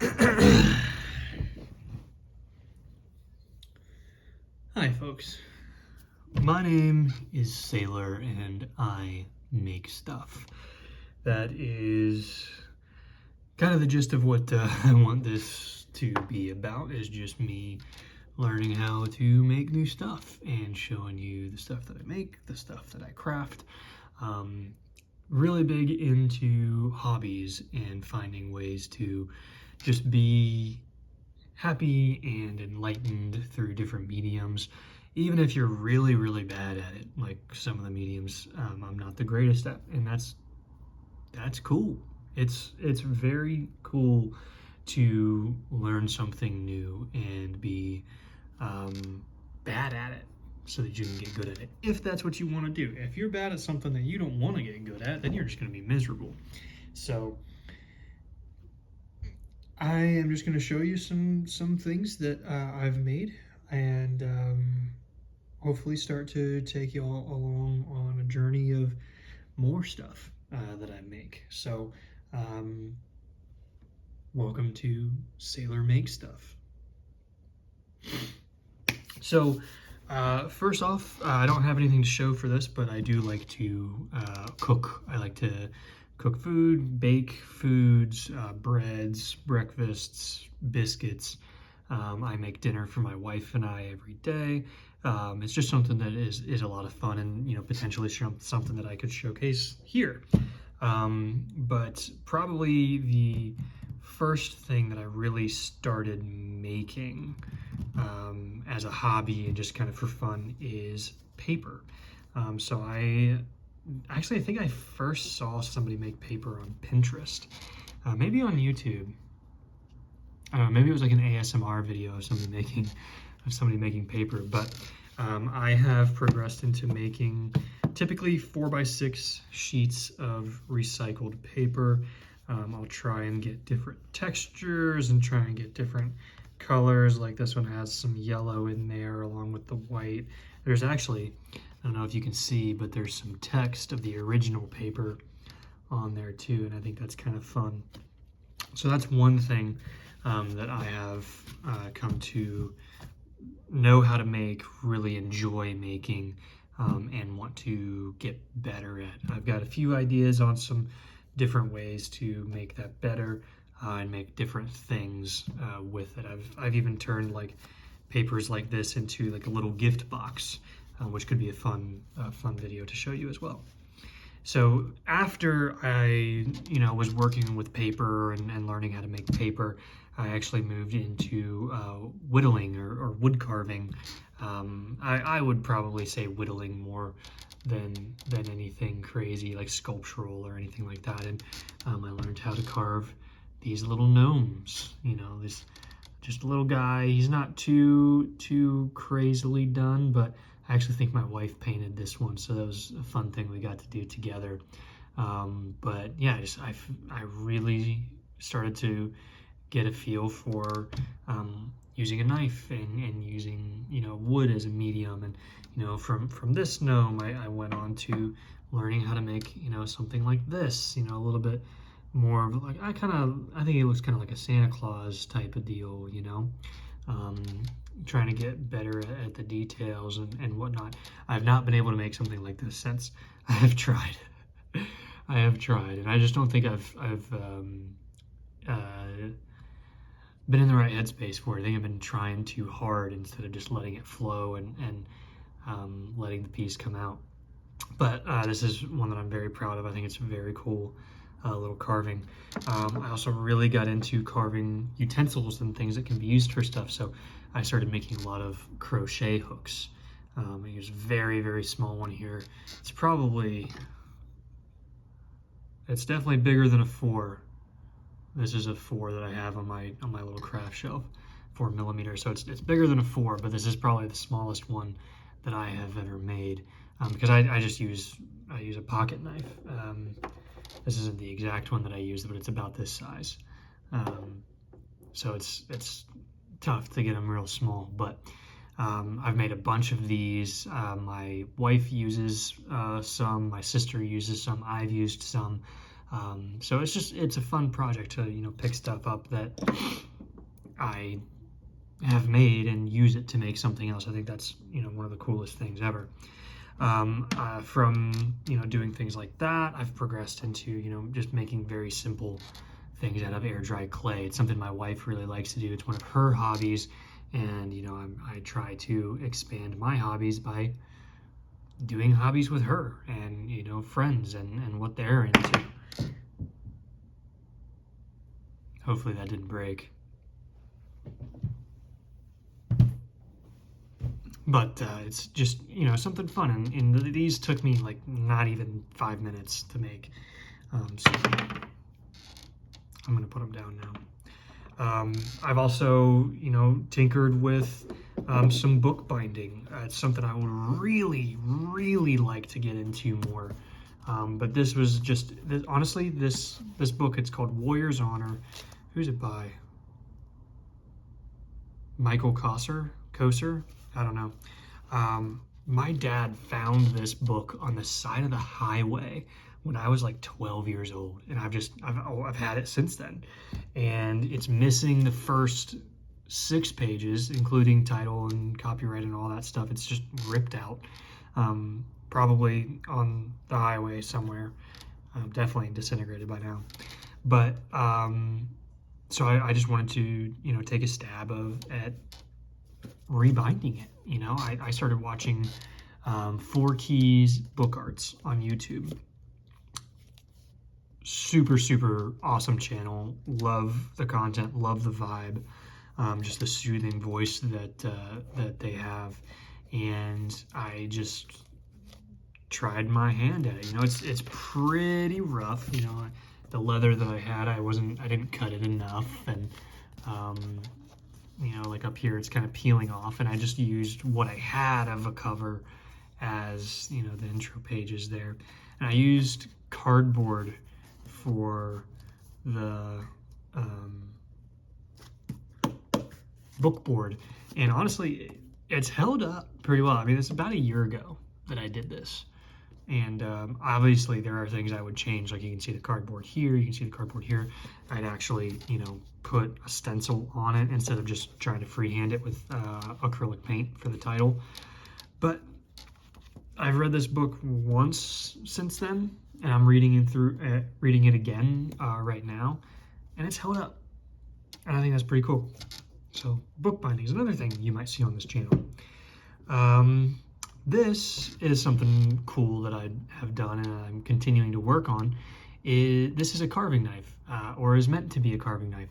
Hi folks, my name is Saylor and I make stuff. That is kind of the gist of what I want this to be about, is just me learning how to make new stuff and showing you the stuff that I make, the stuff that I craft. Really big into hobbies and finding ways to just be happy and enlightened through different mediums, even if you're really, really bad at it. Like some of the mediums I'm not the greatest at, and that's cool. It's very cool to learn something new and be bad at it so that you can get good at it, if that's what you want to do. If you're bad at something that you don't want to get good at, then you're just going to be miserable. So I am just going to show you some things that I've made, and hopefully start to take you all along on a journey of more stuff that I make. So welcome to Saylor Make Stuff. So first off, I don't have anything to show for this, but I do like to cook. I like to cook food, bake foods, breads, breakfasts, biscuits. I make dinner for my wife and I every day. It's just something that is a lot of fun, and potentially something that I could showcase here. But probably the first thing that I really started making as a hobby and just kind of for fun is paper. So I think I first saw somebody make paper on Pinterest, maybe on YouTube. I don't know, maybe it was like an ASMR video of somebody making paper. But I have progressed into making typically 4x6 sheets of recycled paper. I'll try and get different textures and try and get different colors. Like this one has some yellow in there along with the white. There's actually, I don't know if you can see, but there's some text of the original paper on there too, and I think that's kind of fun. So that's one thing that I have come to know how to make, really enjoy making, and want to get better at. I've got a few ideas on some different ways to make that better and make different things with it. I've even turned like papers like this into like a little gift box, which could be a fun video to show you as well. So after I was working with paper and learning how to make paper, I actually moved into whittling or wood carving. I would probably say whittling more than anything crazy like sculptural or anything like that. And I learned how to carve these little gnomes. This just a little guy. He's not too crazily done, but I actually think my wife painted this one, so that was a fun thing we got to do together. But yeah, I really started to get a feel for using a knife and using wood as a medium. And from this gnome, I went on to learning how to make something like this. A little bit more of like I think it looks kind of like a Santa Claus type of deal. Trying to get better at the details and whatnot. I've not been able to make something like this since. I have tried. And I just don't think I've been in the right headspace for it. I think I've been trying too hard instead of just letting it flow and letting the piece come out. But this is one that I'm very proud of. I think it's very cool. Little carving. I also really got into carving utensils and things that can be used for stuff. So I started making a lot of crochet hooks. Here's a very, very small one here. It's definitely bigger than a 4. This is a 4 that I have on my little craft shelf, 4mm. So it's bigger than a 4, but this is probably the smallest one that I have ever made, because I use a pocket knife. This isn't the exact one that I use, but it's about this size. So it's tough to get them real small, but I've made a bunch of these. My wife uses some, my sister uses some, I've used some. So it's a fun project to, you know, pick stuff up that I have made and use it to make something else. I think that's, you know, one of the coolest things ever. From, you know, doing things like that, I've progressed into, you know, just making very simple things out of air dried clay. It's something my wife really likes to do. It's one of her hobbies, and you know, I try to expand my hobbies by doing hobbies with her and, you know, friends and what they're into. Hopefully that didn't break. But it's just, you know, something fun, and these took me like not even 5 minutes to make. So I'm gonna put them down now. I've also, you know, tinkered with some bookbinding. It's something I would really, really like to get into more. But this was just, honestly, this book, it's called Warrior's Honor. Who's it by? Michael Koser? I don't know. My dad found this book on the side of the highway when I was like 12 years old, and I've had it since then. And it's missing the first 6 pages, including title and copyright and all that stuff. It's just ripped out, probably on the highway somewhere. Definitely disintegrated by now. But so I just wanted to, you know, take a stab at rebinding it. You know, I started watching 4 Keys book arts on YouTube. Super awesome channel. Love the content, love the vibe, just the soothing voice that they have, and I just tried my hand at it. You know, it's pretty rough. You know, the leather that I had, I didn't cut it enough, and you know, like up here, it's kind of peeling off, and I just used what I had of a cover as, you know, the intro pages there. And I used cardboard for the book board, and honestly, it's held up pretty well. I mean, it's about a year ago that I did this, and obviously there are things I would change. Like, you can see the cardboard here, you can see the cardboard here. I'd actually, you know, put a stencil on it instead of just trying to freehand it with acrylic paint for the title. But I've read this book once since then, and I'm reading it again right now, and it's held up, and I think that's pretty cool. So bookbinding is another thing you might see on this channel. This is something cool that I have done and I'm continuing to work on. This is a carving knife, or is meant to be a carving knife.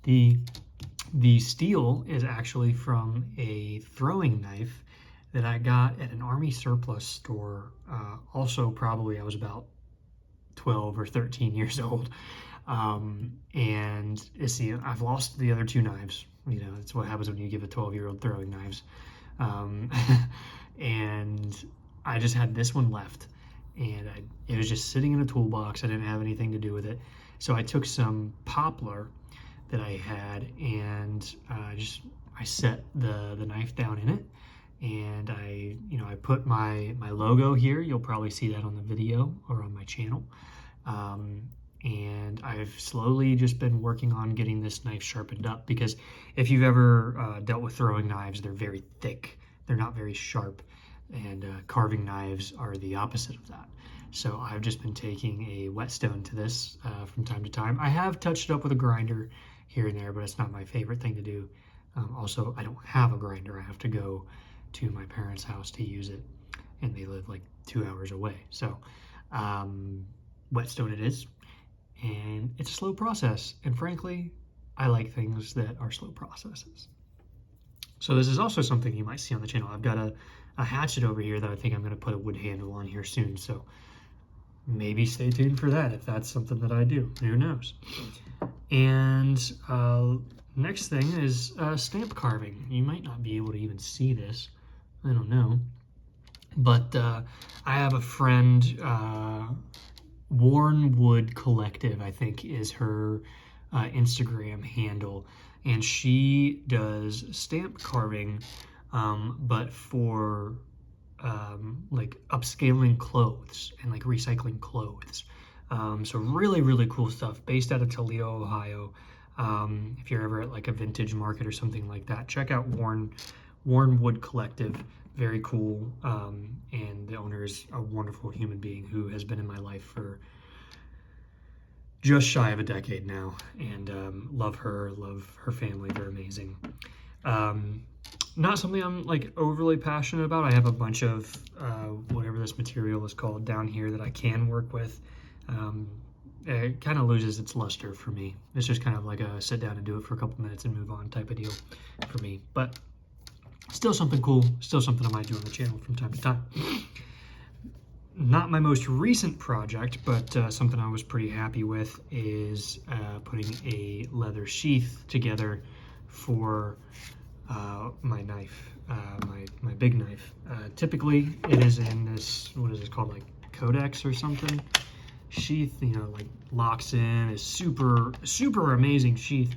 The steel is actually from a throwing knife that I got at an army surplus store. Also, probably I was about 12 or 13 years old. And see, I've lost the other 2 knives. You know, that's what happens when you give a 12-year-old throwing knives. And I just had this one left, and it was just sitting in a toolbox. I didn't have anything to do with it. So I took some poplar that I had, and I set the knife down in it, and I put my logo here. You'll probably see that on the video or on my channel. And I've slowly just been working on getting this knife sharpened up, because if you've ever dealt with throwing knives, they're very thick. They're not very sharp, and carving knives are the opposite of that. So I've just been taking a whetstone to this from time to time. I have touched it up with a grinder here and there, but it's not my favorite thing to do. Also, I don't have a grinder. I have to go to my parents' house to use it, and they live like 2 hours away. So whetstone it is, and it's a slow process. And frankly, I like things that are slow processes. So this is also something you might see on the channel. I've got a hatchet over here that I think I'm going to put a wood handle on here soon. So maybe stay tuned for that if that's something that I do. Who knows? And next thing is stamp carving. You might not be able to even see this. I don't know. But I have a friend, Worn Wood Collective, I think is her Instagram handle. And she does stamp carving, but for like upscaling clothes and like recycling clothes. So really, really cool stuff, based out of Toledo, Ohio. If you're ever at like a vintage market or something like that, check out Warren Wood Collective. Very cool. And the owner is a wonderful human being who has been in my life for just shy of a decade now, and love her family. They're amazing. Not something I'm like overly passionate about. I have a bunch of whatever this material is called down here that I can work with. It kind of loses its luster for me. It's just kind of like a sit down and do it for a couple minutes and move on type of deal for me. But still something cool, still something I might do on the channel from time to time. Not my most recent project, but something I was pretty happy with is putting a leather sheath together for my knife, my big knife. Typically, it is in this, what is it called, like Codex or something sheath, you know, like locks in, is super amazing sheath.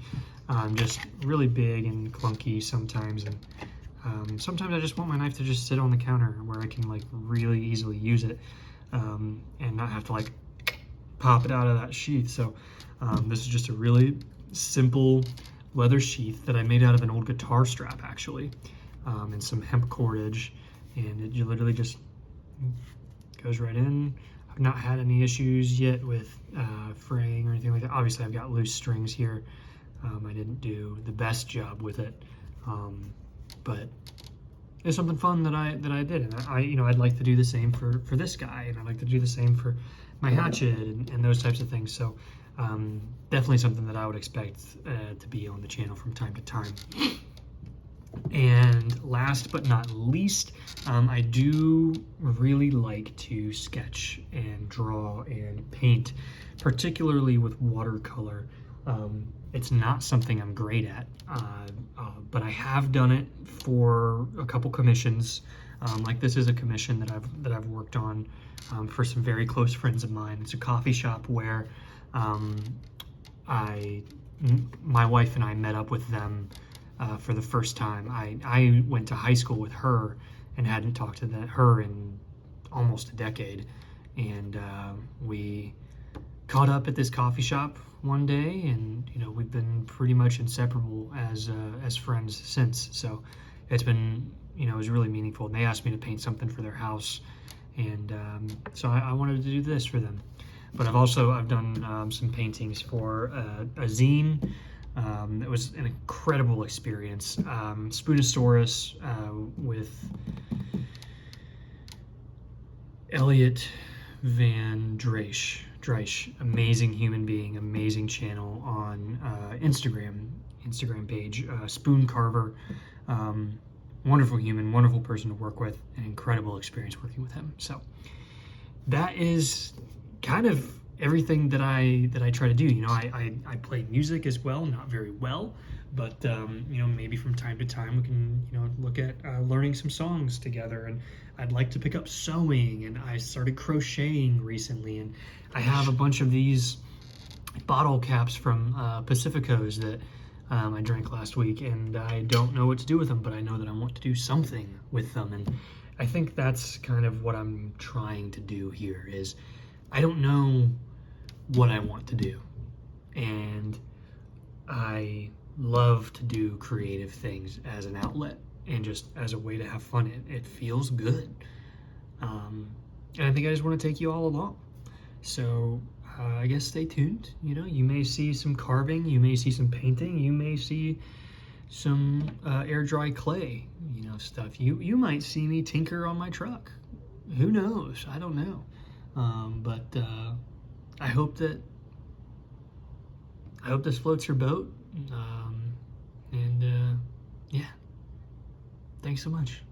Just really big and clunky sometimes, and sometimes I just want my knife to just sit on the counter where I can like really easily use it, and not have to like pop it out of that sheath. So this is just a really simple leather sheath that I made out of an old guitar strap, actually, and some hemp cordage, and it literally just goes right in. I've not had any issues yet with fraying or anything like that. Obviously, I've got loose strings here. I didn't do the best job with it, but it's something fun that I did, and I'd like to do the same for this guy, and I'd like to do the same for my hatchet and those types of things. So definitely something that I would expect to be on the channel from time to time. And last but not least, I do really like to sketch and draw and paint, particularly with watercolor. It's not something I'm great at, but I have done it for a couple commissions. Like this is a commission that I've worked on for some very close friends of mine. It's a coffee shop where my wife and I met up with them for the first time. I went to high school with her and hadn't talked to her in almost a decade, and we caught up at this coffee shop one day, and we've been pretty much inseparable as friends since. So it's been, it was really meaningful. And they asked me to paint something for their house, and so I wanted to do this for them. But I've done some paintings for a zine. It was an incredible experience. Spoonosaurus with Elliot Van Dreisch, amazing human being, amazing channel on Instagram page, Spoon Carver. Wonderful human, wonderful person to work with, an incredible experience working with him. So that is kind of everything that I try to do. I play music as well, not very well, but maybe from time to time we can look at learning some songs together. And I'd like to pick up sewing, and I started crocheting recently, and I have a bunch of these bottle caps from Pacificos that I drank last week, and I don't know what to do with them, but I know that I want to do something with them. And I think that's kind of what I'm trying to do here. Is I don't know what I want to do, and I love to do creative things as an outlet and just as a way to have fun. It feels good, and I think I just want to take you all along. So I guess stay tuned. You may see some carving, you may see some painting, you may see some air dry clay stuff. You might see me tinker on my truck. Who knows? I don't know. But I hope this floats your boat. Yeah, thanks so much.